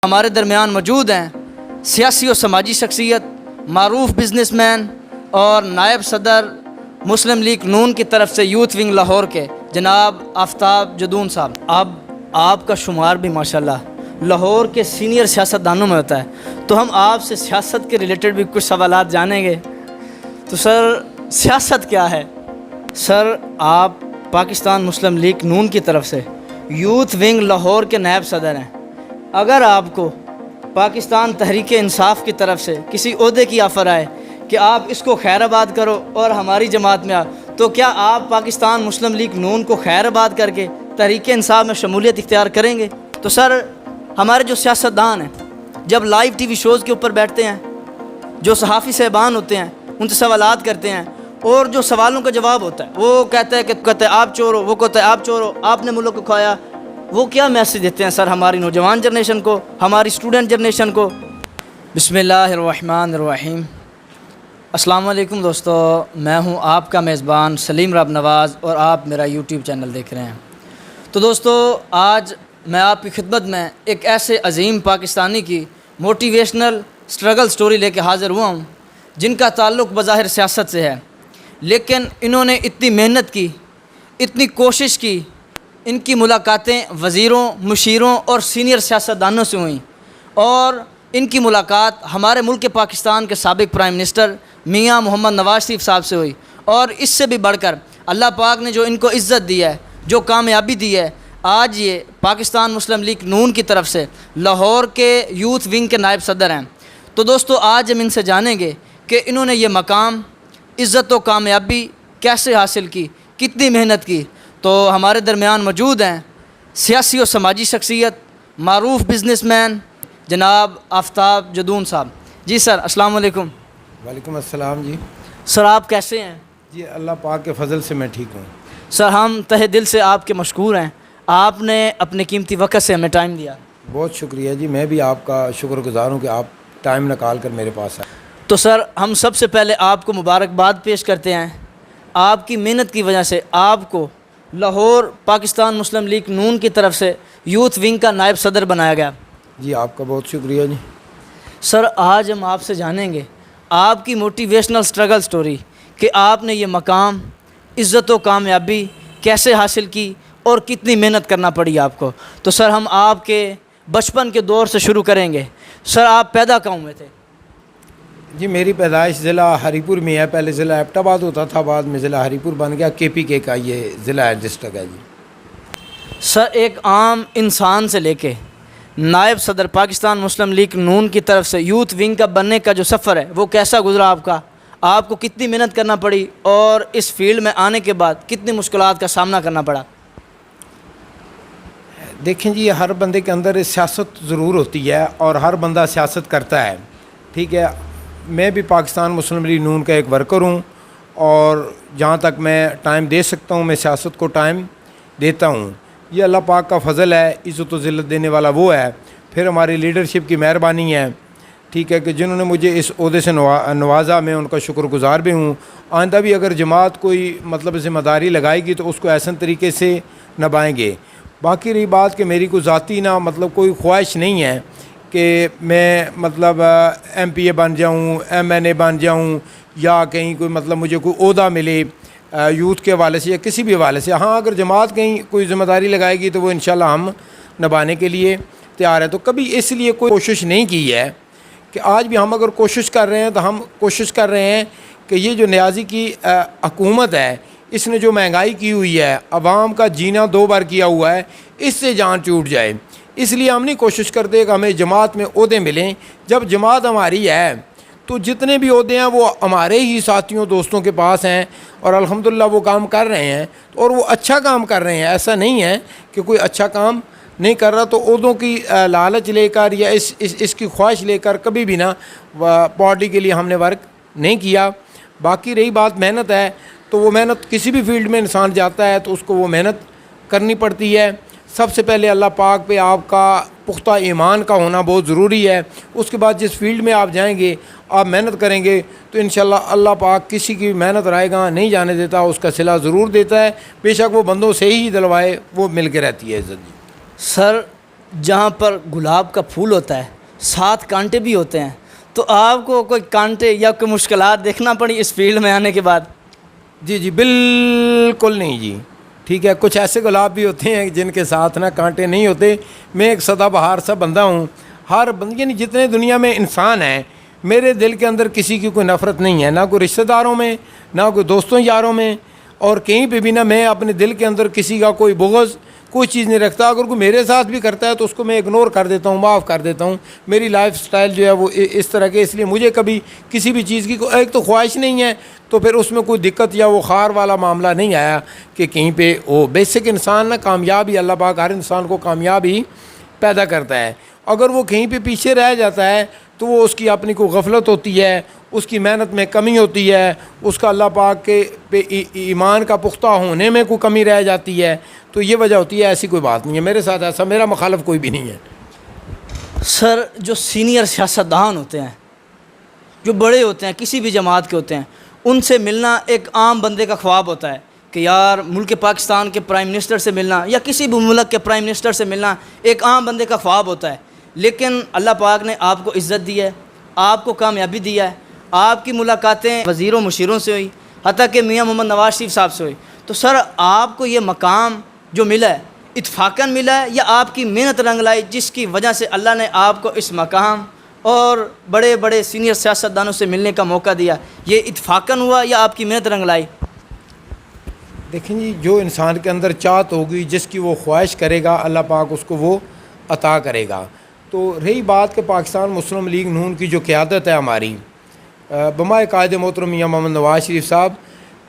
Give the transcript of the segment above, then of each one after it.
ہمارے درمیان موجود ہیں سیاسی و سماجی شخصیت، معروف بزنس مین اور نائب صدر مسلم لیگ نون کی طرف سے یوتھ ونگ لاہور کے جناب آفتاب جدون صاحب۔ اب آپ کا شمار بھی ماشاءاللہ لاہور کے سینئر سیاستدانوں میں ہوتا ہے، تو ہم آپ سے سیاست کے ریلیٹڈ بھی کچھ سوالات جانیں گے۔ تو سر، سیاست کیا ہے؟ سر، آپ پاکستان مسلم لیگ نون کی طرف سے یوتھ ونگ لاہور کے نائب صدر ہیں۔ اگر آپ کو پاکستان تحریک انصاف کی طرف سے کسی عہدے کی آفر آئے کہ آپ اس کو خیر آباد کرو اور ہماری جماعت میں تو کیا آپ پاکستان مسلم لیگ نون کو خیر آباد کر کے تحریک انصاف میں شمولیت اختیار کریں گے؟ تو سر، ہمارے جو سیاستدان ہیں جب لائیو ٹی وی شوز کے اوپر بیٹھتے ہیں، جو صحافی صاحبان ہوتے ہیں ان سے سوالات کرتے ہیں اور جو سوالوں کا جواب ہوتا ہے وہ کہتے ہیں آپ چور ہو، وہ کہتا ہے آپ چور ہو، آپ نے ملک کو کھایا، وہ کیا میسج دیتے ہیں سر ہماری نوجوان جنریشن کو، ہماری اسٹوڈنٹ جنریشن کو؟ بسم اللہ الرحمن الرحیم۔ السلام علیکم دوستو، میں ہوں آپ کا میزبان سلیم راب نواز اور آپ میرا یوٹیوب چینل دیکھ رہے ہیں۔ تو دوستو، آج میں آپ کی خدمت میں ایک ایسے عظیم پاکستانی کی موٹیویشنل سٹرگل سٹوری لے کے حاضر ہوا ہوں جن کا تعلق بظاہر سیاست سے ہے، لیکن انہوں نے اتنی محنت کی، اتنی کوشش کی، ان کی ملاقاتیں وزیروں، مشیروں اور سینئر سیاستدانوں سے ہوئیں، اور ان کی ملاقات ہمارے ملک پاکستان کے سابق پرائم منسٹر میاں محمد نواز شریف صاحب سے ہوئی، اور اس سے بھی بڑھ کر اللہ پاک نے جو ان کو عزت دی ہے، جو کامیابی دی ہے، آج یہ پاکستان مسلم لیگ نون کی طرف سے لاہور کے یوتھ ونگ کے نائب صدر ہیں۔ تو دوستو، آج ہم ان سے جانیں گے کہ انہوں نے یہ مقام، عزت و کامیابی کیسے حاصل کی، کتنی محنت کی۔ تو ہمارے درمیان موجود ہیں سیاسی و سماجی شخصیت، معروف بزنس مین جناب آفتاب جدون صاحب۔ جی سر، السلام علیکم۔ وعلیکم السلام جی۔ سر، آپ کیسے ہیں؟ جی اللہ پاک کے فضل سے میں ٹھیک ہوں۔ سر، ہم تہہ دل سے آپ کے مشکور ہیں، آپ نے اپنے قیمتی وقت سے ہمیں ٹائم دیا۔ بہت شکریہ جی، میں بھی آپ کا شکر گزار ہوں کہ آپ ٹائم نکال کر میرے پاس آئے۔ تو سر، ہم سب سے پہلے آپ کو مبارکباد پیش کرتے ہیں، آپ کی محنت کی وجہ سے آپ کو لاہور پاکستان مسلم لیگ نون کی طرف سے یوتھ ونگ کا نائب صدر بنایا گیا۔ جی آپ کا بہت شکریہ جی۔ سر، آج ہم آپ سے جانیں گے آپ کی موٹیویشنل سٹرگل سٹوری کہ آپ نے یہ مقام، عزت و کامیابی کیسے حاصل کی اور کتنی محنت کرنا پڑی آپ کو۔ تو سر، ہم آپ کے بچپن کے دور سے شروع کریں گے۔ سر، آپ پیدا کہاں ہوئے تھے؟ جی میری پیدائش ضلع ہری پور میں ہے، پہلے ضلع ایبٹ آباد ہوتا تھا، بعد میں ضلع ہری پور بن گیا، KPK کا یہ ضلع ہے، ڈسٹرکٹ ہے جی۔ سر، ایک عام انسان سے لے کے نائب صدر پاکستان مسلم لیگ نون کی طرف سے یوتھ ونگ کا بننے کا جو سفر ہے وہ کیسا گزرا آپ کا؟ آپ کو کتنی محنت کرنا پڑی اور اس فیلڈ میں آنے کے بعد کتنی مشکلات کا سامنا کرنا پڑا؟ دیکھیں جی، ہر بندے کے اندر سیاست ضرور ہوتی ہے اور ہر بندہ سیاست کرتا ہے، ٹھیک ہے۔ میں بھی پاکستان مسلم لیگ نون کا ایک ورکر ہوں، اور جہاں تک میں ٹائم دے سکتا ہوں میں سیاست کو ٹائم دیتا ہوں۔ یہ اللہ پاک کا فضل ہے، عزت و ذلت دینے والا وہ ہے، پھر ہماری لیڈرشپ کی مہربانی ہے، ٹھیک ہے، کہ جنہوں نے مجھے اس عہدے سے نوازا، میں ان کا شکر گزار بھی ہوں۔ آئندہ بھی اگر جماعت کوئی ذمہ داری لگائے گی تو اس کو احسن طریقے سے نبھائیں گے۔ باقی رہی بات کہ میری کوئی ذاتی کوئی خواہش نہیں ہے کہ میں MPA بن جاؤں، MNA بن جاؤں، یا کہیں کوئی مجھے کوئی عہدہ ملے یوتھ کے حوالے سے یا کسی بھی حوالے سے۔ ہاں، اگر جماعت کہیں کوئی ذمہ داری لگائے گی تو وہ انشاءاللہ ہم نبھانے کے لیے تیار ہیں۔ تو کبھی اس لیے کوئی کوشش نہیں کی ہے کہ آج بھی ہم اگر کوشش کر رہے ہیں تو ہم کوشش کر رہے ہیں کہ یہ جو نیازی کی حکومت ہے، اس نے جو مہنگائی کی ہوئی ہے، عوام کا جینا 2 بار کیا ہوا ہے، اس سے جان چوٹ جائے۔ اس لیے ہم نہیں کوشش کرتے کہ ہمیں جماعت میں عہدے ملیں۔ جب جماعت ہماری ہے تو جتنے بھی عہدے ہیں وہ ہمارے ہی ساتھیوں دوستوں کے پاس ہیں، اور الحمدللہ وہ کام کر رہے ہیں، اور وہ اچھا کام کر رہے ہیں۔ ایسا نہیں ہے کہ کوئی اچھا کام نہیں کر رہا۔ تو عہدوں کی لالچ لے کر یا اس کی خواہش لے کر کبھی بھی پارٹی کے لیے ہم نے ورک نہیں کیا۔ باقی رہی بات محنت ہے، تو وہ محنت کسی بھی فیلڈ میں انسان جاتا ہے تو اس کو وہ محنت کرنی پڑتی ہے۔ سب سے پہلے اللہ پاک پہ آپ کا پختہ ایمان کا ہونا بہت ضروری ہے۔ اس کے بعد جس فیلڈ میں آپ جائیں گے، آپ محنت کریں گے تو انشاءاللہ اللہ پاک کسی کی محنت رائے گاہ نہیں جانے دیتا، اس کا صلہ ضرور دیتا ہے، بے شک وہ بندوں سے ہی دلوائے وہ مل کے رہتی ہے عزت۔ جی سر، جہاں پر گلاب کا پھول ہوتا ہے 7 کانٹے بھی ہوتے ہیں، تو آپ کو کوئی کانٹے یا کوئی مشکلات دیکھنا پڑی اس فیلڈ میں آنے کے بعد؟ جی جی بالکل نہیں جی، ٹھیک ہے. کچھ ایسے گلاب بھی ہوتے ہیں جن کے ساتھ نا کانٹے نہیں ہوتے. میں ایک سدا بہار سا بندہ ہوں. ہر بندے یعنی جتنے دنیا میں انسان ہیں، میرے دل کے اندر کسی کی کوئی نفرت نہیں ہے، نہ کوئی رشتہ داروں میں، نہ کوئی دوستوں یاروں میں، اور کہیں پہ بھی نہ میں اپنے دل کے اندر کسی کا کوئی بغض کوئی چیز نہیں رکھتا. اگر کوئی میرے ساتھ بھی کرتا ہے تو اس کو میں اگنور کر دیتا ہوں، معاف کر دیتا ہوں. میری لائف سٹائل جو ہے وہ اس طرح کے، اس لیے مجھے کبھی کسی بھی چیز کی ایک تو خواہش نہیں ہے، تو پھر اس میں کوئی دقت یا وہ خار والا معاملہ نہیں آیا کہ کہیں پہ وہ بیسک انسان نا کامیابی، اللہ پاک ہر انسان کو کامیابی پیدا کرتا ہے. اگر وہ کہیں پہ پیچھے رہ جاتا ہے تو وہ اس کی اپنی کوئی غفلت ہوتی ہے، اس کی محنت میں کمی ہوتی ہے، اس کا اللہ پاک کے پہ ایمان کا پختہ ہونے میں کوئی کمی رہ جاتی ہے. تو یہ وجہ ہوتی ہے، ایسی کوئی بات نہیں ہے میرے ساتھ. ایسا میرا مخالف کوئی بھی نہیں ہے. سر، جو سینئر سیاستدان ہوتے ہیں، جو بڑے ہوتے ہیں، کسی بھی جماعت کے ہوتے ہیں، ان سے ملنا ایک عام بندے کا خواب ہوتا ہے کہ یار ملک پاکستان کے پرائم منسٹر سے ملنا یا کسی بھی ملک کے پرائم منسٹر سے ملنا ایک عام بندے کا خواب ہوتا ہے. لیکن اللہ پاک نے آپ کو عزت دی ہے، آپ کو کامیابی دی ہے. آپ کی ملاقاتیں وزیروں مشیروں سے ہوئی، حتیٰ کہ میاں محمد نواز شریف صاحب سے ہوئی. تو سر، آپ کو یہ مقام جو ملا ہے اتفاقاً ملا ہے یا آپ کی محنت رنگ لائی، جس کی وجہ سے اللہ نے آپ کو اس مقام اور بڑے بڑے سینئر سیاستدانوں سے ملنے کا موقع دیا؟ یہ اتفاقاً ہوا یا آپ کی محنت رنگ لائی؟ دیکھیں جی، جو انسان کے اندر چاہت ہوگی، جس کی وہ خواہش کرے گا، اللہ پاک اس کو وہ عطا کرے گا. تو رہی بات کہ پاکستان مسلم لیگ نون کی جو قیادت ہے ہماری بمائے قائد محترم میاں محمد نواز شریف صاحب،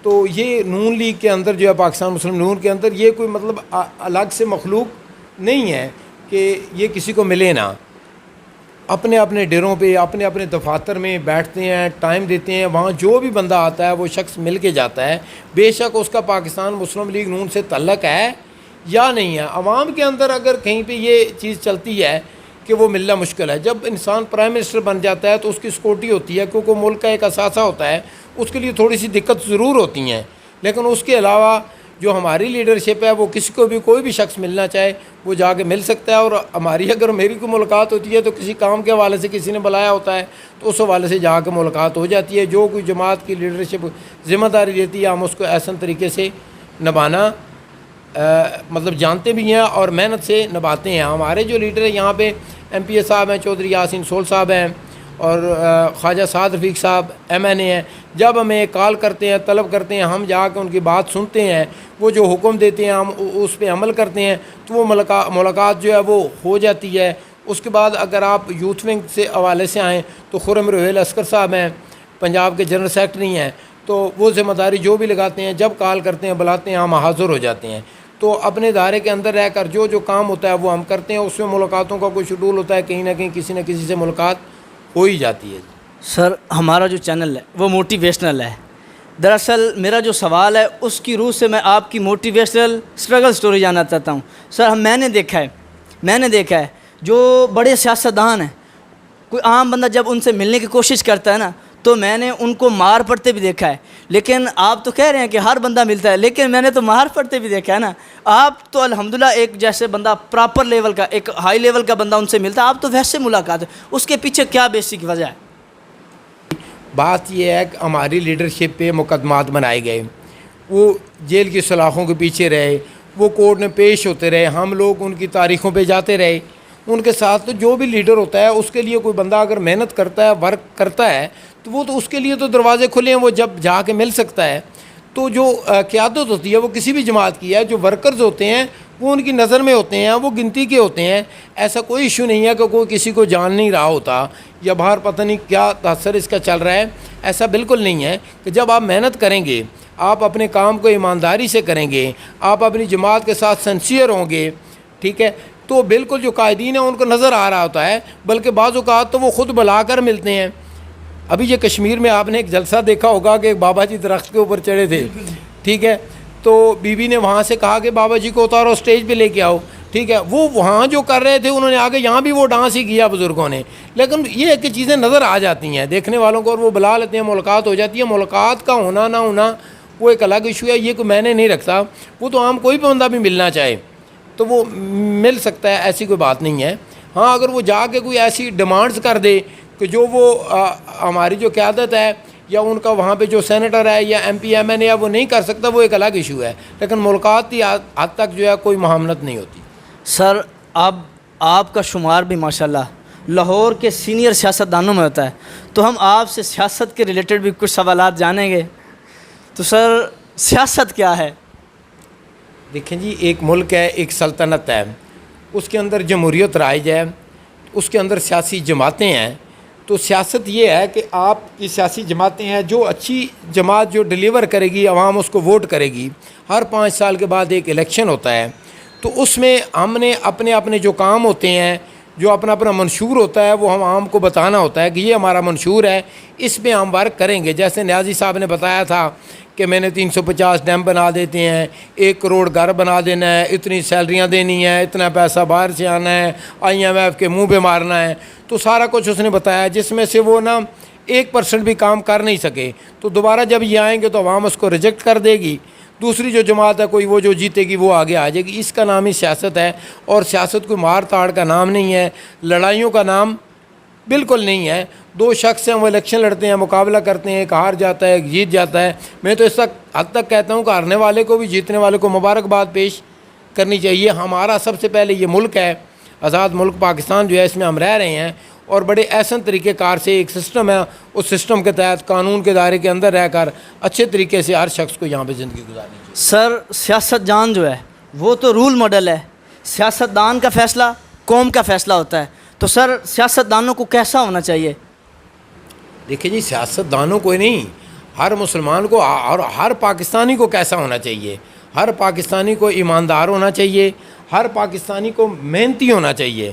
تو یہ نون لیگ کے اندر جو ہے پاکستان مسلم نون کے اندر یہ کوئی مطلب الگ سے مخلوق نہیں ہے کہ یہ کسی کو ملے نا. اپنے اپنے ڈیروں پہ، اپنے اپنے دفاتر میں بیٹھتے ہیں، ٹائم دیتے ہیں. وہاں جو بھی بندہ آتا ہے وہ شخص مل کے جاتا ہے، بے شک اس کا پاکستان مسلم لیگ نون سے تعلق ہے یا نہیں ہے. عوام کے اندر اگر کہیں پہ یہ چیز چلتی ہے کہ وہ ملنا مشکل ہے، جب انسان پرائم منسٹر بن جاتا ہے تو اس کی سکیورٹی ہوتی ہے، کیونکہ ملک کا ایک اثاثہ ہوتا ہے، اس کے لیے تھوڑی سی دقت ضرور ہوتی ہیں. لیکن اس کے علاوہ جو ہماری لیڈرشپ ہے، وہ کسی کو بھی کوئی بھی شخص ملنا چاہے وہ جا کے مل سکتا ہے. اور ہماری اگر میری کوئی ملاقات ہوتی ہے تو کسی کام کے حوالے سے کسی نے بلایا ہوتا ہے تو اس حوالے سے جا کے ملاقات ہو جاتی ہے. جو کوئی جماعت کی لیڈرشپ ذمہ داری دیتی ہے، ہم اس کو احسن طریقے سے نبھانا مطلب جانتے بھی ہیں اور محنت سے نبھاتے ہیں. ہمارے جو لیڈر ہیں یہاں پہ ایم پی اے صاحب ہیں، چودھری یاسین سول صاحب ہیں، اور خواجہ سعد رفیق صاحب ایم این اے ہیں. جب ہمیں کال کرتے ہیں، طلب کرتے ہیں، ہم جا کے ان کی بات سنتے ہیں، وہ جو حکم دیتے ہیں ہم اس پہ عمل کرتے ہیں، تو وہ ملاقات جو ہے وہ ہو جاتی ہے. اس کے بعد اگر آپ یوتھ ونگ سے حوالے سے آئیں تو خرم روہیل اسکر صاحب ہیں، پنجاب کے جنرل سیکرٹری ہیں، تو وہ ذمہ داری جو بھی لگاتے ہیں، جب کال کرتے ہیں بلاتے ہیں ہم حاضر ہو جاتے ہیں. تو اپنے دائرے کے اندر رہ کر جو کام ہوتا ہے وہ ہم کرتے ہیں. اس میں ملاقاتوں کا کوئی شیڈول ہوتا ہے، کہیں نہ کہیں کسی نہ کسی سے ملاقات ہو ہی جاتی ہے. سر، ہمارا جو چینل ہے وہ موٹیویشنل ہے. دراصل میرا جو سوال ہے اس کی روح سے میں آپ کی موٹیویشنل اسٹرگل سٹوری جاننا چاہتا ہوں. سر، میں نے دیکھا ہے جو بڑے سیاستدان ہیں، کوئی عام بندہ جب ان سے ملنے کی کوشش کرتا ہے نا تو میں نے ان کو مار پڑتے بھی دیکھا ہے. لیکن آپ تو کہہ رہے ہیں کہ ہر بندہ ملتا ہے، لیکن میں نے تو مار پڑتے بھی دیکھا ہے نا. آپ تو الحمدللہ ایک جیسے بندہ پراپر لیول کا، ایک ہائی لیول کا بندہ ان سے ملتا ہے، آپ تو ویسے ملاقات ہے. اس کے پیچھے کیا بیسک وجہ ہے؟ بات یہ ہے کہ ہماری لیڈرشپ پہ مقدمات بنائے گئے، وہ جیل کی سلاخوں کے پیچھے رہے، وہ کورٹ میں پیش ہوتے رہے، ہم لوگ ان کی تاریخوں پہ جاتے رہے. ان کے ساتھ تو جو بھی لیڈر ہوتا ہے اس کے لیے کوئی بندہ اگر محنت کرتا ہے، ورک کرتا ہے، تو وہ تو اس کے لیے تو دروازے کھلے ہیں، وہ جب جا کے مل سکتا ہے. تو جو قیادت ہوتی ہے وہ کسی بھی جماعت کی ہے، جو ورکرز ہوتے ہیں وہ ان کی نظر میں ہوتے ہیں، وہ گنتی کے ہوتے ہیں. ایسا کوئی ایشو نہیں ہے کہ کوئی کسی کو جان نہیں رہا ہوتا یا باہر پتہ نہیں کیا تاثر اس کا چل رہا ہے. ایسا بالکل نہیں ہے. کہ جب آپ محنت کریں گے، آپ اپنے کام کو ایمانداری سے کریں گے، آپ اپنی جماعت کے ساتھ سنسیئر ہوں گے، ٹھیک ہے، تو بالکل جو قائدین ہیں ان کو نظر آ رہا ہوتا ہے. بلکہ بعض اوقات تو وہ خود بلا کر ملتے ہیں. ابھی یہ کشمیر میں آپ نے ایک جلسہ دیکھا ہوگا کہ ایک بابا جی درخت کے اوپر چڑھے تھے، ٹھیک ہے، تو بی بی نے وہاں سے کہا کہ بابا جی کو اتارو، اسٹیج پہ لے کے آؤ، ٹھیک ہے. وہ وہاں جو کر رہے تھے انہوں نے آگے یہاں بھی وہ ڈانس ہی کیا بزرگوں نے. لیکن یہ ہے کہ چیزیں نظر آ جاتی ہیں دیکھنے والوں کو اور وہ بلا لیتے ہیں، ملاقات ہو جاتی ہے. ملاقات کا ہونا نہ ہونا وہ ایک الگ ایشو ہے، یہ کوئی میں نے نہیں رکھتا. وہ تو عام کوئی بھی بندہ بھی ملنا چاہے تو وہ مل سکتا ہے، ایسی کوئی بات نہیں ہے. ہاں اگر وہ جا کے کوئی ایسی ڈیمانڈز کر دے کہ جو وہ ہماری جو قیادت ہے یا ان کا وہاں پہ جو سینیٹر ہے یا ایم پی ایم این اے وہ نہیں کر سکتا، وہ ایک الگ ایشو ہے. لیکن ملکاتی حد تک جو ہے کوئی معاملت نہیں ہوتی. سر اب آپ کا شمار بھی ماشاءاللہ لاہور کے سینئر سیاستدانوں میں ہوتا ہے، تو ہم آپ سے سیاست کے ریلیٹڈ بھی کچھ سوالات جانیں گے. تو سر سیاست کیا ہے؟ دیکھیں جی، ایک ملک ہے، ایک سلطنت ہے، اس کے اندر جمہوریت رائج ہے، اس کے اندر سیاسی جماعتیں ہیں. تو سیاست یہ ہے کہ آپ کی سیاسی جماعتیں ہیں، جو اچھی جماعت جو ڈیلیور کرے گی عوام اس کو ووٹ کرے گی. ہر 5 سال کے بعد ایک الیکشن ہوتا ہے، تو اس میں ہم نے اپنے اپنے جو کام ہوتے ہیں، جو اپنا اپنا منشور ہوتا ہے، وہ ہم عام کو بتانا ہوتا ہے کہ یہ ہمارا منشور ہے، اس میں ہم ورک کریں گے. جیسے نیازی صاحب نے بتایا تھا کہ میں نے 350 ڈیم بنا دیتے ہیں، 1 کروڑ گھر بنا دینا ہے، اتنی سیلریاں دینی ہیں، اتنا پیسہ باہر سے آنا ہے، IMF کے منہ پہ مارنا ہے. تو سارا کچھ اس نے بتایا، جس میں سے وہ 1% بھی کام کر نہیں سکے. تو دوبارہ جب یہ آئیں گے تو عوام اس کو ریجیکٹ کر دے گی. دوسری جو جماعت ہے کوئی، وہ جو جیتے گی وہ آگے آ جائے گی. اس کا نام ہی سیاست ہے. اور سیاست کوئی مار تاڑ کا نام نہیں ہے، لڑائیوں کا نام بالکل نہیں ہے. 2 شخص ہیں، وہ الیکشن لڑتے ہیں، مقابلہ کرتے ہیں، ایک ہار جاتا ہے، ایک جیت جاتا ہے. میں تو اس حد تک کہتا ہوں کہ ہارنے والے کو بھی جیتنے والے کو مبارکباد پیش کرنی چاہیے. ہمارا سب سے پہلے یہ ملک ہے، آزاد ملک پاکستان جو ہے، اس میں ہم رہ رہے ہیں، اور بڑے احسن طریقہ کار سے ایک سسٹم ہے، اس سسٹم کے تحت قانون کے دائرے کے اندر رہ کر اچھے طریقے سے ہر شخص کو یہاں پہ زندگی گزارنی چاہیے. سر سیاست دان جو ہے وہ تو رول ماڈل ہے، سیاستدان کا فیصلہ قوم کا فیصلہ ہوتا ہے. تو سر سیاستدانوں کو کیسا ہونا چاہیے؟ دیکھیں جی، سیاست دانوں کو نہیں، ہر مسلمان کو اور ہر پاکستانی کو کیسا ہونا چاہیے. ہر پاکستانی کو ایماندار ہونا چاہیے، ہر پاکستانی کو محنتی ہونا چاہیے.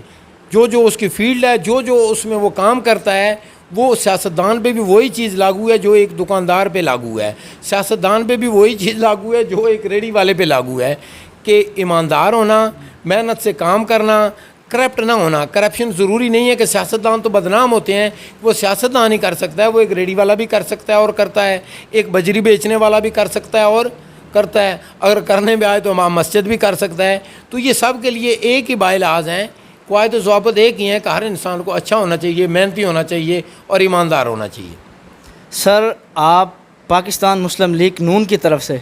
جو اس کی فیلڈ ہے، جو اس میں وہ کام کرتا ہے، وہ سیاستدان پہ بھی وہی چیز لاگو ہے جو ایک دکاندار پہ لاگو ہے. سیاستدان پہ بھی وہی چیز لاگو ہے جو ایک ریڑھی والے پہ لاگو ہے، کہ ایماندار ہونا، محنت سے کام کرنا، کرپٹ نہ ہونا. کرپشن ضروری نہیں ہے کہ سیاستدان تو بدنام ہوتے ہیں، وہ سیاستدان ہی کر سکتا ہے، وہ ایک ریڑھی والا بھی کر سکتا ہے اور کرتا ہے، ایک بجری بیچنے والا بھی کر سکتا ہے اور کرتا ہے، اگر کرنے میں آئے تو امام مسجد بھی کر سکتا ہے. تو یہ سب کے لیے ایک ہی باعث ہیں، قواعد و ضوابط ایک ہی ہیں کہ ہر انسان کو اچھا ہونا چاہیے، محنتی ہونا چاہیے اور ایماندار ہونا چاہیے. سر آپ پاکستان مسلم لیگ نون کی طرف سے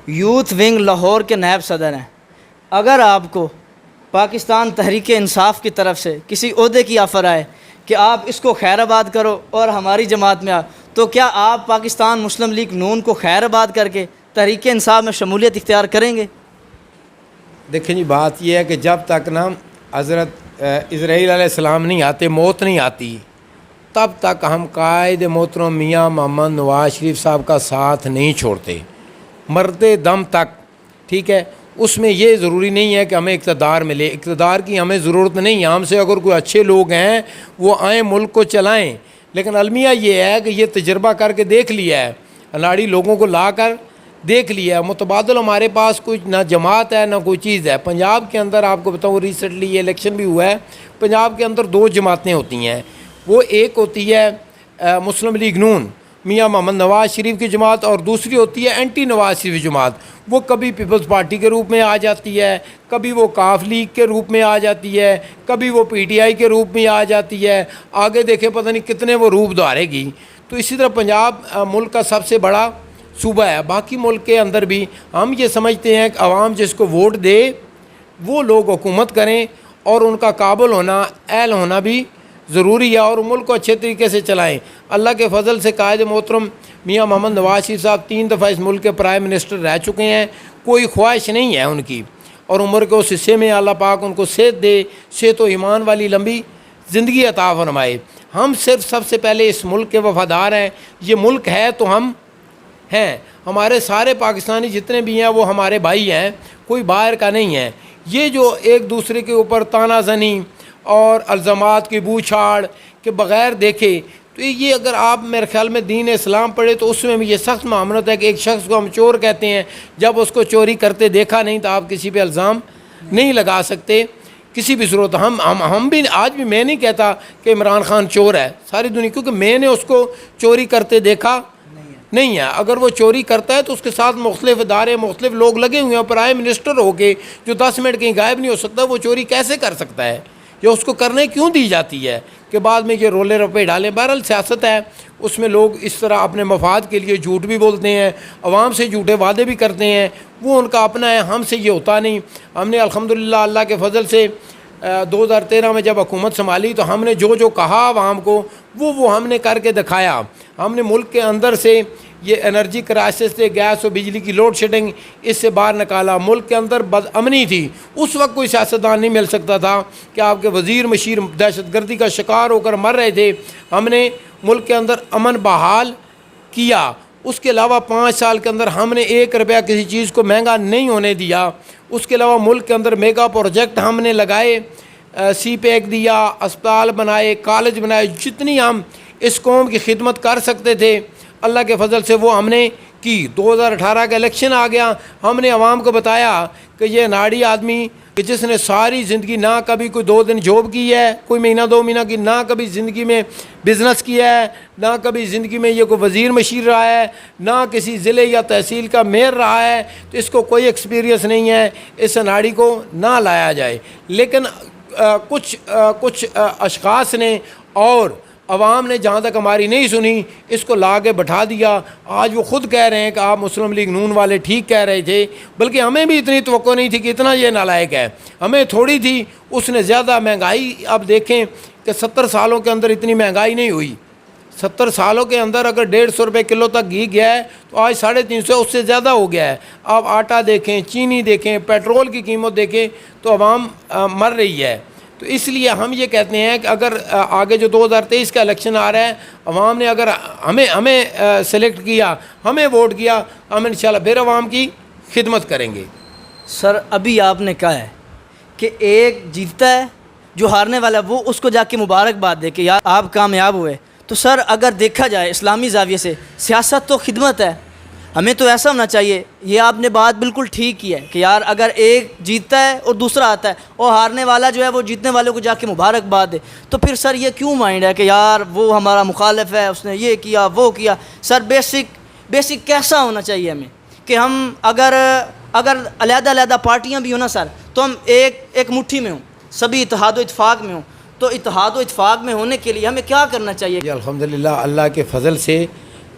یوتھ ونگ لاہور کے نائب صدر ہیں. اگر آپ کو پاکستان تحریک انصاف کی طرف سے کسی عہدے کی آفر آئے کہ آپ اس کو خیر آباد کرو اور ہماری جماعت میں تو کیا آپ پاکستان مسلم لیگ نون کو خیر آباد کر کے تحریک انصاف میں شمولیت اختیار کریں گے؟ دیکھیں جی، بات یہ ہے کہ جب تک حضرت اسرائیل علیہ السلام نہیں آتے، موت نہیں آتی، تب تک ہم قائد محترم میاں محمد نواز شریف صاحب کا ساتھ نہیں چھوڑتے، مرتے دم تک. ٹھیک ہے، اس میں یہ ضروری نہیں ہے کہ ہمیں اقتدار ملے، اقتدار کی ہمیں ضرورت نہیں ہے. ہم سے اگر کوئی اچھے لوگ ہیں وہ آئیں، ملک کو چلائیں. لیکن المیہ یہ ہے کہ یہ تجربہ کر کے دیکھ لیا ہے، اناڑی لوگوں کو لا کر دیکھ لیا ہے. متبادل ہمارے پاس کوئی نہ جماعت ہے نہ کوئی چیز ہے. پنجاب کے اندر آپ کو بتاؤں، ریسنٹلی یہ الیکشن بھی ہوا ہے، پنجاب کے اندر 2 جماعتیں ہوتی ہیں. وہ ایک ہوتی ہے مسلم لیگ نون میاں محمد نواز شریف کی جماعت، اور دوسری ہوتی ہے اینٹی نواز شریف جماعت. وہ کبھی پیپلز پارٹی کے روپ میں آ جاتی ہے، کبھی وہ کاف لیگ کے روپ میں آ جاتی ہے، کبھی وہ PTI کے روپ میں آ جاتی ہے. آگے دیکھیں پتہ نہیں کتنے وہ روپ دھارے گی. تو اسی طرح پنجاب ملک کا سب سے بڑا صوبہ ہے. باقی ملک کے اندر بھی ہم یہ سمجھتے ہیں کہ عوام جس کو ووٹ دے وہ لوگ حکومت کریں، اور ان کا قابل ہونا، اہل ہونا بھی ضروری ہے، اور ملک کو اچھے طریقے سے چلائیں. اللہ کے فضل سے قائد محترم میاں محمد نواز شریف صاحب 3 دفعہ اس ملک کے پرائم منسٹر رہ چکے ہیں. کوئی خواہش نہیں ہے ان کی، اور عمر کے اس حصے میں اللہ پاک ان کو صحت دے، صحت و ایمان والی لمبی زندگی عطا فرمائے. ہم صرف سب سے پہلے اس ملک کے وفادار ہیں. یہ ملک ہے تو ہم ہیں. ہمارے سارے پاکستانی جتنے بھی ہیں وہ ہمارے بھائی ہیں، کوئی باہر کا نہیں ہے. یہ جو ایک دوسرے کے اوپر تانا زنی اور الزامات کی بو چھاڑ کے بغیر دیکھے، تو یہ اگر آپ میرے خیال میں دین اسلام پڑھے تو اس میں بھی یہ سخت معاملت ہے کہ ایک شخص کو ہم چور کہتے ہیں، جب اس کو چوری کرتے دیکھا نہیں تو آپ کسی پہ الزام نہیں لگا سکتے کسی بھی صورت. ہم بھی آج بھی میں نہیں کہتا کہ عمران خان چور ہے ساری دنیا، کیونکہ میں نے اس کو چوری کرتے دیکھا نہیں ہے. اگر وہ چوری کرتا ہے تو اس کے ساتھ مختلف ادارے مختلف لوگ لگے ہوئے ہیں. پرائم منسٹر ہو کے جو 10 منٹ کہیں غائب نہیں ہو سکتا, وہ چوری کیسے کر سکتا ہے؟ یا اس کو کرنے کیوں دی جاتی ہے کہ بعد میں یہ رولے رپے ڈالیں؟ بہرحال سیاست ہے, اس میں لوگ اس طرح اپنے مفاد کے لیے جھوٹ بھی بولتے ہیں, عوام سے جھوٹے وعدے بھی کرتے ہیں, وہ ان کا اپنا ہے, ہم سے یہ ہوتا نہیں. ہم نے الحمدللہ اللہ کے فضل سے 2013 میں جب حکومت سنبھالی تو ہم نے جو کہا عوام کو وہ ہم نے کر کے دکھایا. ہم نے ملک کے اندر سے یہ انرجی کرائسس سے, گیس اور بجلی کی لوڈ شیڈنگ, اس سے باہر نکالا. ملک کے اندر بد امنی تھی, اس وقت کوئی سیاستدان نہیں مل سکتا تھا کہ آپ کے وزیر مشیر دہشت گردی کا شکار ہو کر مر رہے تھے. ہم نے ملک کے اندر امن بحال کیا. اس کے علاوہ 5 سال کے اندر ہم نے 1 روپیہ کسی چیز کو مہنگا نہیں ہونے دیا. اس کے علاوہ ملک کے اندر میگا پروجیکٹ ہم نے لگائے, سی پیک دیا, اسپتال بنائے, کالج بنائے. جتنی ہم اس قوم کی خدمت کر سکتے تھے اللہ کے فضل سے وہ ہم نے کی. 2018 کا الیکشن آ گیا, ہم نے عوام کو بتایا کہ یہ ناڑی آدمی کہ جس نے ساری زندگی نہ کبھی کوئی 2 دن جاب کی ہے, کوئی مہینہ 2 مہینہ کی, نہ کبھی زندگی میں بزنس کیا ہے, نہ کبھی زندگی میں یہ کوئی وزیر مشیر رہا ہے, نہ کسی ضلع یا تحصیل کا میئر رہا ہے, تو اس کو کوئی ایکسپیرینس نہیں ہے. اس ناڑی کو نہ لایا جائے. لیکن کچھ اشخاص نے اور عوام نے جہاں تک ہماری نہیں سنی, اس کو لا کے بٹھا دیا. آج وہ خود کہہ رہے ہیں کہ آپ مسلم لیگ نون والے ٹھیک کہہ رہے تھے, بلکہ ہمیں بھی اتنی توقع نہیں تھی کہ اتنا یہ نالائق ہے. ہمیں تھوڑی تھی, اس نے زیادہ مہنگائی. اب دیکھیں کہ 70 سالوں کے اندر اتنی مہنگائی نہیں ہوئی. 70 سالوں کے اندر اگر 150 روپے کلو تک گھی گیا ہے تو آج 350, اس سے زیادہ ہو گیا ہے. آپ آٹا دیکھیں, چینی دیکھیں, پیٹرول کی قیمت دیکھیں, تو عوام مر رہی ہے. تو اس لیے ہم یہ کہتے ہیں کہ اگر آگے جو 2023 کا الیکشن آ رہا ہے, عوام نے اگر ہمیں سلیکٹ کیا, ہمیں ووٹ کیا, ہم انشاءاللہ پھر عوام کی خدمت کریں گے. سر ابھی آپ نے کہا ہے کہ ایک جیتتا ہے, جو ہارنے والا ہے وہ اس کو جا کے مبارکباد دے کہ یار آپ کامیاب ہوئے. تو سر اگر دیکھا جائے اسلامی زاویے سے, سیاست تو خدمت ہے. ہمیں تو ایسا ہونا چاہیے, یہ آپ نے بات بالکل ٹھیک کی ہے کہ یار اگر ایک جیتتا ہے اور دوسرا آتا ہے, اور ہارنے والا جو ہے وہ جیتنے والے کو جا کے مبارکباد دے, تو پھر سر یہ کیوں مائنڈ ہے کہ یار وہ ہمارا مخالف ہے, اس نے یہ کیا وہ کیا. سر بیسک کیسا ہونا چاہیے ہمیں کہ ہم اگر علیحدہ علیحدہ پارٹیاں بھی ہوں نا سر, تو ہم ایک مٹھی میں ہوں, سبھی اتحاد و اتفاق میں ہوں. تو اتحاد و اتفاق میں ہونے کے لیے ہمیں کیا کرنا چاہیے؟ جی الحمدللہ اللہ کے فضل سے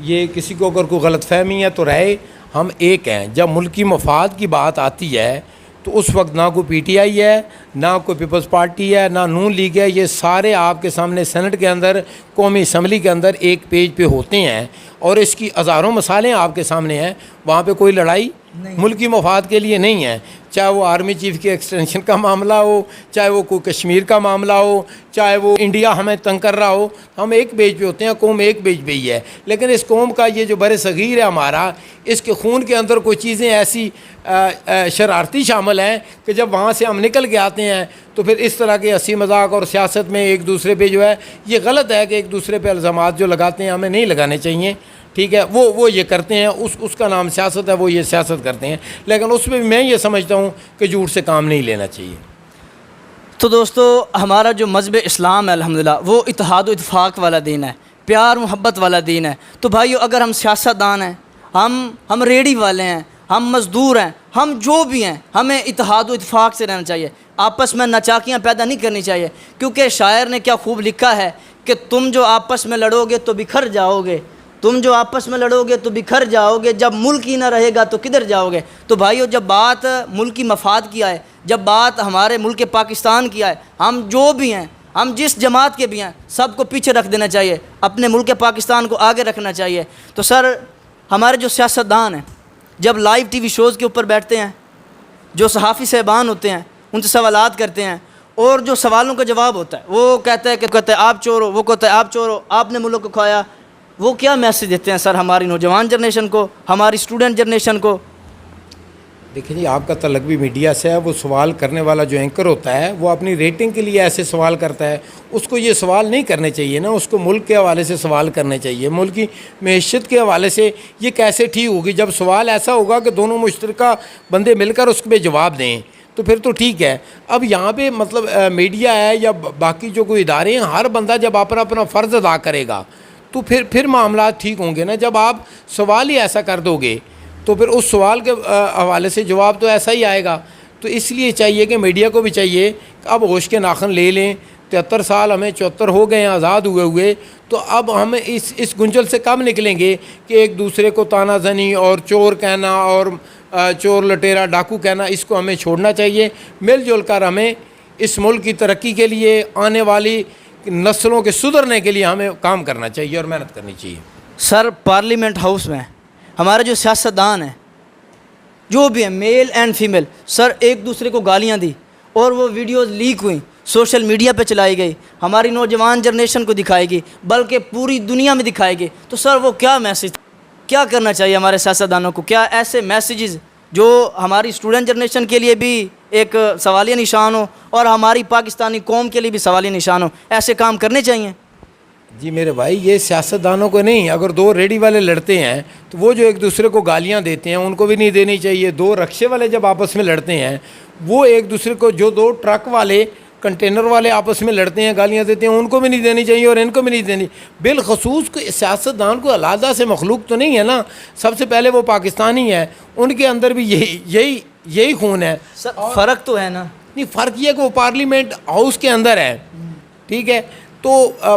یہ کسی کو اگر کوئی غلط فہمی ہے تو رہے, ہم ایک ہیں. جب ملکی مفاد کی بات آتی ہے تو اس وقت نہ کوئی پی ٹی آئی ہے, نہ کوئی پیپلز پارٹی ہے, نہ نون لیگ ہے. یہ سارے آپ کے سامنے سینٹ کے اندر, قومی اسمبلی کے اندر ایک پیج پہ ہوتے ہیں, اور اس کی ہزاروں مثالیں آپ کے سامنے ہیں. وہاں پہ کوئی لڑائی ملکی مفاد کے لیے نہیں ہے. چاہے وہ آرمی چیف کی ایکسٹینشن کا معاملہ ہو, چاہے وہ کوئی کشمیر کا معاملہ ہو, چاہے وہ انڈیا ہمیں تنگ کر رہا ہو, ہم ایک پیج پہ ہوتے ہیں, قوم ایک پیج پہ ہی ہے. لیکن اس قوم کا یہ جو بر صغیر ہے ہمارا, اس کے خون کے اندر کوئی چیزیں ایسی شرارتی شامل ہیں کہ جب وہاں سے ہم نکل کے آتے ہیں تو پھر اس طرح کے ہنسی مذاق اور سیاست میں ایک دوسرے پہ جو ہے, یہ غلط ہے کہ ایک دوسرے پہ الزامات جو لگاتے ہیں ہمیں نہیں لگانے چاہیے. ٹھیک ہے, وہ یہ کرتے ہیں, اس کا نام سیاست ہے, وہ یہ سیاست کرتے ہیں. لیکن اس میں میں یہ سمجھتا ہوں کہ جھوٹ سے کام نہیں لینا چاہیے. تو دوستو, ہمارا جو مذہب اسلام ہے الحمدللہ وہ اتحاد و اتفاق والا دین ہے, پیار محبت والا دین ہے. تو بھائیو, اگر ہم سیاستدان ہیں, ہم ریڑھی والے ہیں, ہم مزدور ہیں, ہم جو بھی ہیں, ہمیں اتحاد و اتفاق سے رہنا چاہیے. آپس میں نچاکیاں پیدا نہیں کرنی چاہیے, کیونکہ شاعر نے کیا خوب لکھا ہے کہ تم جو آپس میں لڑو گے تو بکھر جاؤ گے, تم جو آپس میں لڑو گے تو بکھر جاؤ گے, جب ملک ہی نہ رہے گا تو کدھر جاؤ گے. تو بھائیو, جب بات ملکی مفاد کی آئے, جب بات ہمارے ملک پاکستان کی آئے, ہم جو بھی ہیں, ہم جس جماعت کے بھی ہیں, سب کو پیچھے رکھ دینا چاہیے, اپنے ملک پاکستان کو آگے رکھنا چاہیے. تو سر ہمارے جو سیاستدان ہیں جب لائیو ٹی وی شوز کے اوپر بیٹھتے ہیں, جو صحافی صاحبان ہوتے ہیں ان سے سوالات کرتے ہیں, اور جو سوالوں کا جواب ہوتا ہے وہ کہتا ہے آپ چور ہو, وہ کہتا ہے آپ چور ہو, آپ نے ملک کو کھایا. وہ کیا میسیج دیتے ہیں سر ہماری نوجوان جنریشن کو, ہماری اسٹوڈنٹ جنریشن کو؟ دیکھیں جی, آپ کا تعلق بھی میڈیا سے ہے. وہ سوال کرنے والا جو اینکر ہوتا ہے وہ اپنی ریٹنگ کے لیے ایسے سوال کرتا ہے. اس کو یہ سوال نہیں کرنے چاہیے نا, اس کو ملک کے حوالے سے سوال کرنے چاہیے, ملک کی معیشت کے حوالے سے. یہ کیسے ٹھیک ہوگی جب سوال ایسا ہوگا کہ دونوں مشترکہ بندے مل کر اس پہ جواب دیں, تو پھر تو ٹھیک ہے. اب یہاں پہ مطلب میڈیا ہے یا باقی جو کوئی ادارے ہیں, ہر بندہ جب اپنا فرض ادا کرے گا تو پھر معاملات ٹھیک ہوں گے نا. جب آپ سوال ہی ایسا کر دو گے تو پھر اس سوال کے حوالے سے جواب تو ایسا ہی آئے گا. تو اس لیے چاہیے کہ میڈیا کو بھی چاہیے کہ اب ہوش کے ناخن لے لیں. 73 سال ہمیں 74 ہو گئے ہیں آزاد ہوئے تو اب ہم اس گنجل سے کب نکلیں گے کہ ایک دوسرے کو تانا زنی اور چور کہنا اور چور لٹیرا ڈاکو کہنا, اس کو ہمیں چھوڑنا چاہیے. مل جل کر ہمیں اس ملک کی ترقی کے لیے, آنے والی نسلوں کے سدھرنے کے لیے ہمیں کام کرنا چاہیے اور محنت کرنی چاہیے. سر پارلیمنٹ ہاؤس میں ہمارے جو سیاستدان ہیں جو بھی ہیں میل اینڈ فیمیل, سر ایک دوسرے کو گالیاں دی اور وہ ویڈیوز لیک ہوئیں, سوشل میڈیا پہ چلائی گئی, ہماری نوجوان جنریشن کو دکھائے گی بلکہ پوری دنیا میں دکھائے گی. تو سر وہ کیا میسیج, کیا کرنا چاہیے ہمارے سیاستدانوں کو؟ کیا ایسے میسیجز جو ہماری اسٹوڈنٹ جنریشن کے لیے بھی ایک سوالیہ نشان ہو اور ہماری پاکستانی قوم کے لیے بھی سوالیہ نشان ہو, ایسے کام کرنے چاہیے؟ جی میرے بھائی, یہ سیاستدانوں کو نہیں, اگر 2 ریڈی والے لڑتے ہیں تو وہ جو ایک دوسرے کو گالیاں دیتے ہیں ان کو بھی نہیں دینی چاہیے. 2 رکشے والے جب آپس میں لڑتے ہیں وہ ایک دوسرے کو, جو 2 ٹرک والے کنٹینر والے آپس میں لڑتے ہیں گالیاں دیتے ہیں ان کو بھی نہیں دینی چاہیے اور ان کو بھی نہیں دینی. بالخصوص کوئی سیاستدان کو علیحدہ سے مخلوق تو نہیں ہے نا, سب سے پہلے وہ پاکستانی ہے, ان کے اندر بھی یہی خون ہے. سر فرق تو ہے نا. نہیں, فرق یہ ہے کہ وہ پارلیمنٹ ہاؤس کے اندر ہے, ٹھیک ہے. تو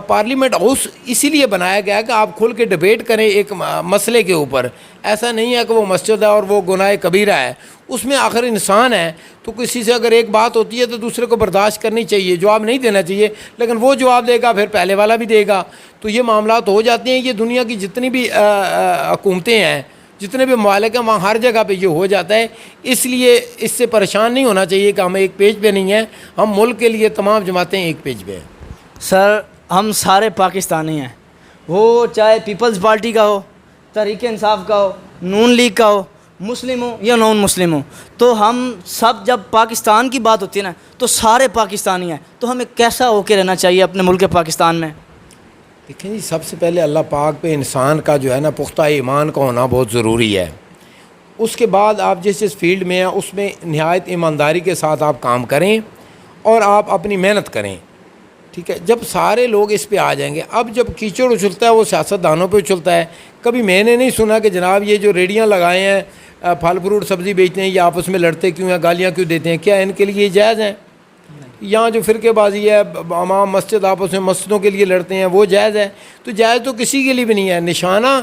پارلیمنٹ ہاؤس اسی لیے بنایا گیا ہے کہ آپ کھل کے ڈبیٹ کریں ایک مسئلے کے اوپر. ایسا نہیں ہے کہ وہ مسجد ہے اور وہ گناہ کبیرہ ہے, اس میں آخر انسان ہے. تو کسی سے اگر ایک بات ہوتی ہے تو دوسرے کو برداشت کرنی چاہیے, جواب نہیں دینا چاہیے, لیکن وہ جواب دے گا پھر پہلے والا بھی دے گا, تو یہ معاملات ہو جاتے ہیں. یہ دنیا کی جتنی بھی حکومتیں ہیں, جتنے بھی ممالک ہیں, وہاں ہر جگہ پہ یہ ہو جاتا ہے. اس لیے اس سے پریشان نہیں ہونا چاہیے کہ ہم ایک پیج پہ نہیں ہیں, ہم ملک کے لیے تمام جماعتیں ایک پیج پہ ہیں. سر ہم سارے پاکستانی ہیں, وہ چاہے پیپلز پارٹی کا ہو, تحریک انصاف کا ہو, نون لیگ کا ہو, مسلم ہو یا نان مسلم ہو, تو ہم سب جب پاکستان کی بات ہوتی ہے نا تو سارے پاکستانی ہیں. تو ہمیں کیسا ہو کے رہنا چاہیے اپنے ملک پاکستان میں؟ دیکھیں جی, سب سے پہلے اللہ پاک پہ انسان کا جو ہے نا پختہ ایمان کا ہونا بہت ضروری ہے. اس کے بعد آپ جس فیلڈ میں ہیں اس میں نہایت ایمانداری کے ساتھ آپ کام کریں اور آپ اپنی محنت کریں, ٹھیک ہے. جب سارے لوگ اس پہ آ جائیں گے, اب جب کیچڑ اچھلتا ہے وہ سیاستدانوں پہ اچھلتا ہے. کبھی میں نے نہیں سنا کہ جناب یہ جو ریڑیاں لگائے ہیں, پھل فروٹ سبزی بیچتے ہیں, یہ آپس میں لڑتے کیوں ہیں, گالیاں کیوں دیتے ہیں, کیا ان کے لیے یہ جائز ہیں؟ یہاں جو فرقے بازی ہے, امام مسجد آپس میں مسجدوں کے لیے لڑتے ہیں, وہ جائز ہے؟ تو جائز تو کسی کے لیے بھی نہیں ہے. نشانہ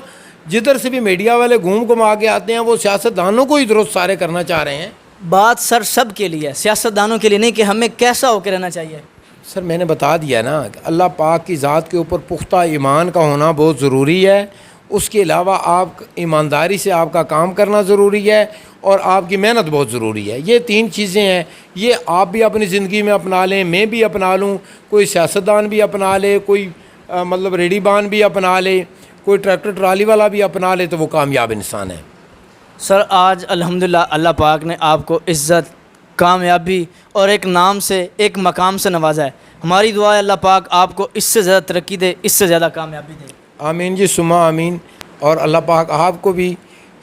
جدھر سے بھی میڈیا والے گھوم آ کے آتے ہیں وہ سیاستدانوں کو ہی درست سارے کرنا چاہ رہے ہیں. بات سر سب کے لیے ہے, سیاستدانوں کے لیے نہیں کہ ہمیں کیسا ہو کے رہنا چاہیے. سر میں نے بتا دیا نا کہ اللہ پاک کی ذات کے اوپر پختہ ایمان کا ہونا بہت ضروری ہے. اس کے علاوہ آپ ایمانداری سے آپ کا کام کرنا ضروری ہے اور آپ کی محنت بہت ضروری ہے. یہ 3 چیزیں ہیں, یہ آپ بھی اپنی زندگی میں اپنا لیں, میں بھی اپنا لوں, کوئی سیاستدان بھی اپنا لے, کوئی مطلب ریڈی بان بھی اپنا لے, کوئی ٹریکٹر ٹرالی والا بھی اپنا لے, تو وہ کامیاب انسان ہے. سر آج الحمدللہ اللہ پاک نے آپ کو عزت, کامیابی اور ایک نام سے, ایک مقام سے نوازا ہے. ہماری دعا ہے اللہ پاک آپ کو اس سے زیادہ ترقی دے, اس سے زیادہ کامیابی دے. آمین جی ثم آمین. اور اللہ پاک آپ کو بھی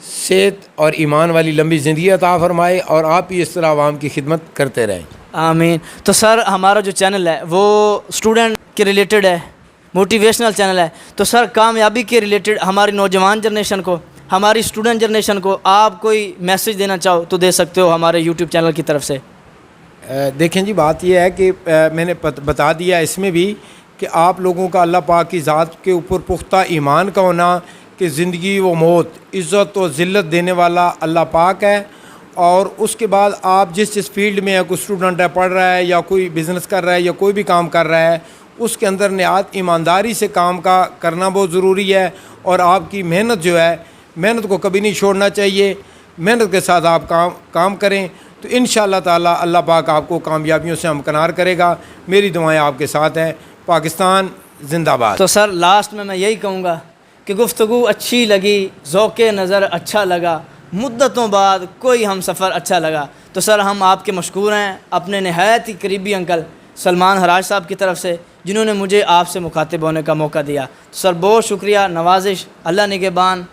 صحت اور ایمان والی لمبی زندگی عطا فرمائے اور آپ بھی اس طرح عوام کی خدمت کرتے رہیں. آمین. تو سر ہمارا جو چینل ہے وہ اسٹوڈنٹ کے ریلیٹڈ ہے, موٹیویشنل چینل ہے. تو سر کامیابی کے ریلیٹڈ ہماری نوجوان جنریشن کو, ہماری اسٹوڈنٹ جنریشن کو آپ کوئی میسیج دینا چاہو تو دے سکتے ہو ہمارے یوٹیوب چینل کی طرف سے. دیکھیں جی, بات یہ ہے کہ میں نے بتا دیا اس میں بھی کہ آپ لوگوں کا اللہ پاک کی ذات کے اوپر پختہ ایمان کا ہونا کہ زندگی و موت, عزت و ذلت دینے والا اللہ پاک ہے. اور اس کے بعد آپ جس فیلڈ میں ہے, کوئی اسٹوڈنٹ ہے پڑھ رہا ہے یا کوئی بزنس کر رہا ہے یا کوئی بھی کام کر رہا ہے, اس کے اندر نہایت ایمانداری سے کام کا کرنا بہت ضروری ہے. اور آپ کی محنت جو ہے, محنت کو کبھی نہیں چھوڑنا چاہیے. محنت کے ساتھ آپ کام کریں تو انشاءاللہ تعالی اللہ پاک آپ کو کامیابیوں سے ہمکنار کرے گا. میری دعائیں آپ کے ساتھ ہیں. پاکستان زندہ باد. تو سر لاسٹ میں یہی کہوں گا کہ گفتگو اچھی لگی, ذوق نظر اچھا لگا, مدتوں بعد کوئی ہم سفر اچھا لگا. تو سر ہم آپ کے مشکور ہیں اپنے نہایت ہی قریبی انکل سلمان حراج صاحب کی طرف سے, جنہوں نے مجھے آپ سے مخاطب ہونے کا موقع دیا. تو سر بہت شکریہ, نوازش, اللہ نگہبان.